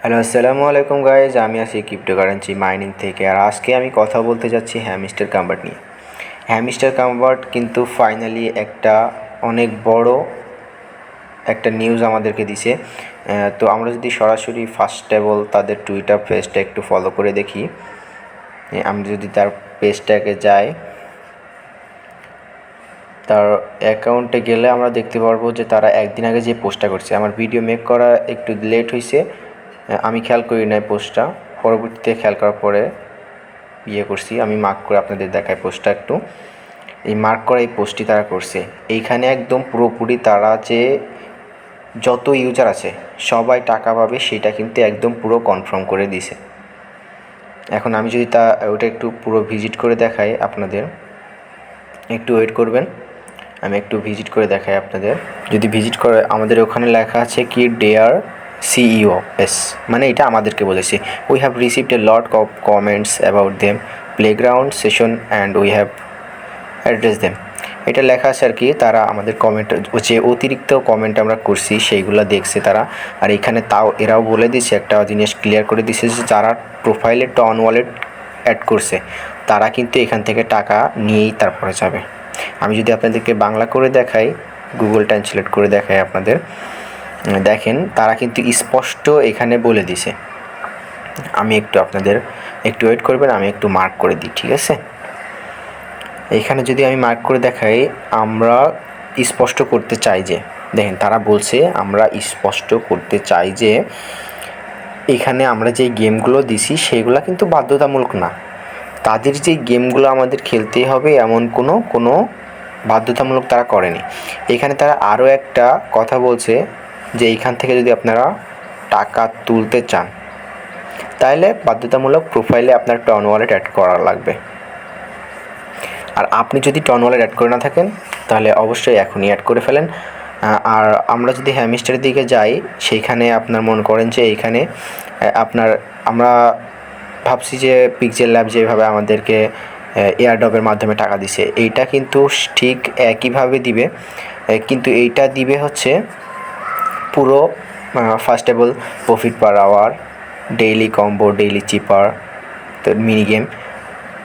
Hello, আসসালামু আলাইকুম guys. আমি আছি ক্রিপ্টোকারেন্সি মাইনিং থেকে। আর আজকে আমি কথা বলতে যাচ্ছি হ্যামস্টার কনভার্ট নিয়ে। হ্যামস্টার কনভার্ট কিন্তু ফাইনালি একটা অনেক বড় একটা নিউজ আমাদেরকে দিছে। তো আমরা যদি সরাসরি ফার্স্টেবল তাদের টুইটার পেজটা একটু ফলো করে দেখি। আমি যদি তার পেজটাকে যাই, তার অ্যাকাউন্টে গেলে আমরা দেখতে পারবো যে তারা একদিন আগে যে পোস্টটা করছে। আমার ভিডিও মেক করা একটু লেট হয়েছে, আমি খেয়াল করি নাই পোস্টটা, পরবর্তীতে খেয়াল করার পরে করছি। আমি মার্ক করে আপনাদের দেখাই পোস্টটা একটু। এই মার্ক করা এই পোস্টটি তারা করছে। এইখানে একদম পুরোপুরি তারা যে যত ইউজার আছে সবাই টাকা পাবে সেটা কিন্তু একদম পুরো কনফার্ম করে দিছে। এখন আমি যদি ওটা একটু পুরো ভিজিট করে দেখাই আপনাদের, একটু ওয়েট করবেন, আমি একটু ভিজিট করে দেখাই আপনাদের। যদি ভিজিট করে আমাদের ওখানে লেখা আছে কি ডেয়ার সিইও এস, মানে এটা আমাদেরকে বলেছে we have received a lot of comments about them playground session and we have address them. এটা লেখা আছে আর কি, তারা আমাদের কমেন্ট যে অতিরিক্ত কমেন্ট আমরা করছি সেইগুলো দেখছে তারা। আর এখানে তাও এরাও বলে দিচ্ছে, একটা জিনিস ক্লিয়ার করে দিচ্ছে যে যারা প্রোফাইলে টন ওয়ালেট অ্যাড করছে তারা কিন্তু এখান থেকে টাকা নিয়েই তারপরে যাবে। আমি যদি আপনাদেরকে বাংলা করে দেখাই, গুগল ট্রান্সলেট করে দেখাই আপনাদের, দেখেন তারা কিন্তু স্পষ্ট এখানে বলে দিছে। আমি একটু আপনাদের একটু ওয়েট করবেন, আমি একটু মার্ক করে দিই, ঠিক আছে? এখানে যদি আমি মার্ক করে দেখাই, আমরা স্পষ্ট করতে চাই যে, দেখেন তারা বলছে আমরা স্পষ্ট করতে চাই যে এখানে আমরা যেই গেমগুলো দিছি সেগুলো কিন্তু বাধ্যতামূলক না। তাদের যেই গেমগুলো আমাদের খেলতেই হবে এমন কোনো বাধ্যতামূলক তারা করেনি। এখানে তারা আরও একটা কথা বলছে যে এইখান থেকে যদি আপনারা টাকা তুলতে চান তাহলে বাধ্যতামূলক প্রোফাইলে আপনার টন ওয়ালেট অ্যাড করা লাগবে। আর আপনি যদি টন ওয়ালেট অ্যাড করে না থাকেন তাহলে অবশ্যই এখনই অ্যাড করে ফেলেন। আর আমরা যদি হ্যামস্টারের দিকে যাই, সেইখানে আপনার মনে করেন যে এইখানে আমরা ভাবছি যে পিক্সেল ল্যাব যেভাবে আমাদেরকে এয়ারড্রপের মাধ্যমে টাকা দিছে, এইটা কিন্তু ঠিক একইভাবে দিবে, কিন্তু এইটা দিবে হচ্ছে পুরো ফার্স্টেবল profit per hour, daily combo, daily cipher, তো মিনি গেম,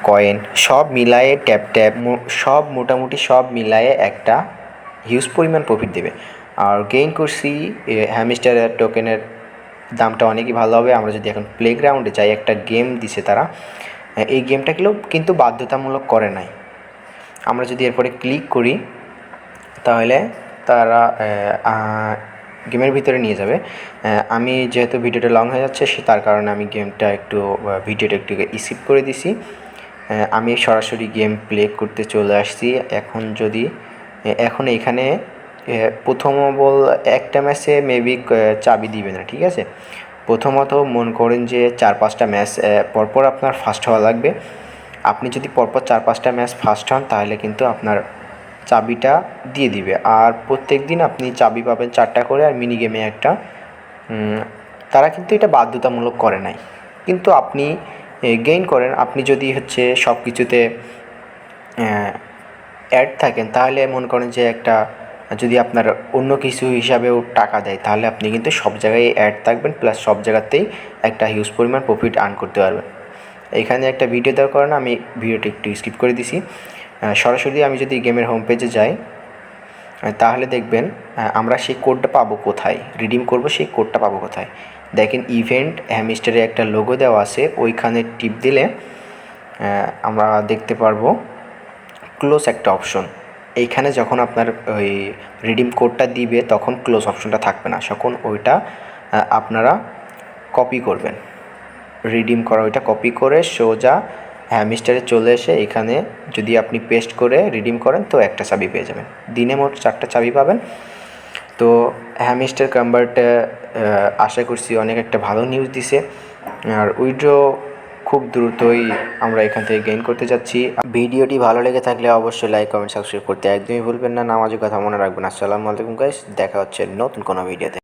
কয়েন সব মিলায়ে ট্যাপ সব মোটামুটি সব মিলায়ে একটা হিউজ পরিমাণ প্রফিট দেবে। আর গেইন করছি হ্যামস্টার টোকেনের দামটা অনেকই ভালো হবে। আমরা যদি এখন প্লেগ্রাউন্ডে যাই, একটা গেম দিছে তারা, এই গেমটাকেও কিন্তু বাধ্যতামূলক করে নাই। আমরা যদি এরপরে ক্লিক করি তাহলে তারা গেমের ভিতরে নিয়ে যাবে। আমি যেহেতু ভিডিওটা লং হয়ে যাচ্ছে তার কারণে আমি ভিডিওটা একটু স্কিপ করে দিছি। আমি সরাসরি গেম প্লে করতে চলে আসছি। এখন এখানে প্রথম একটা ম্যাচে মেবি চাবি দিবে না, ঠিক আছে? প্রথমত মনে করেন যে 4-5টা ম্যাচ পরপর আপনার ফার্স্ট হওয়া লাগবে। আপনি যদি পরপর 4-5টা ম্যাচ ফার্স্ট হন তাহলে কিন্তু আপনার চাবিটা দিয়ে দিবে। আর প্রত্যেক দিন আপনি চাবি পাবেন 4টা করে, আর মিনি গেমে একটা। তারা কিন্তু এটা বাধ্যতামূলক করে নাই, কিন্তু আপনি গেইন করেন। আপনি যদি সব কিছুতে অ্যাড থাকেন তাহলে মনে করেন যে যদি আপনার অন্য কিছু হিসাবেও টাকা দেয় তাহলে আপনি কিন্তু সব জায়গায় অ্যাড থাকবেন, প্লাস সব জায়গাতেই একটা হিউজ পরিমাণ প্রফিট আর্ন করতে পারবেন। এখানে একটা ভিডিও দেওয়ার কারণে আমি ভিডিওটা একটু স্কিপ করে দিছি। সরাসরি আমি যদি গেমের হোম পেজে যাই তাহলে দেখবেন আমরা সেই কোডটা পাবো কোথায়, রিডিম করব সেই কোডটা পাবো কোথায়। দেখেন ইভেন্ট হ্যামস্টারে একটা লোগো দেওয়া আছে, ওইখানে টিপ দিলে আমরা দেখতে পারবো ক্লোজ একটা অপশন। এইখানে যখন আপনার ওই রিডিম কোডটা দিবে তখন ক্লোজ অপশনটা থাকবে না, তখন ওইটা আপনারা কপি করবেন। রিডিম করা ওইটা কপি করে সোজা হ্যামস্টারে চলে এসে এখানে যদি আপনি পেস্ট করে রিডিম করেন তো একটা চাবি পেয়ে যাবেন। দিনে মোট 4টা চাবি পাবেন। তো হ্যামস্টার কনভার্টে আশা করছি অনেক একটা ভালো নিউজ দিছে। আর উইথড্র খুব দ্রুতই আমরা এখান থেকে গেইন করতে যাচ্ছি। ভিডিওটি ভালো লেগে থাকলে অবশ্যই লাইক, কমেন্ট, সাবস্ক্রাইব করতে একদমই ভুলবেন না। নামাজের কথা মনে রাখবেন। আসসালামু আলাইকুম গাইস, দেখা হচ্ছে নতুন কোনো ভিডিওতে।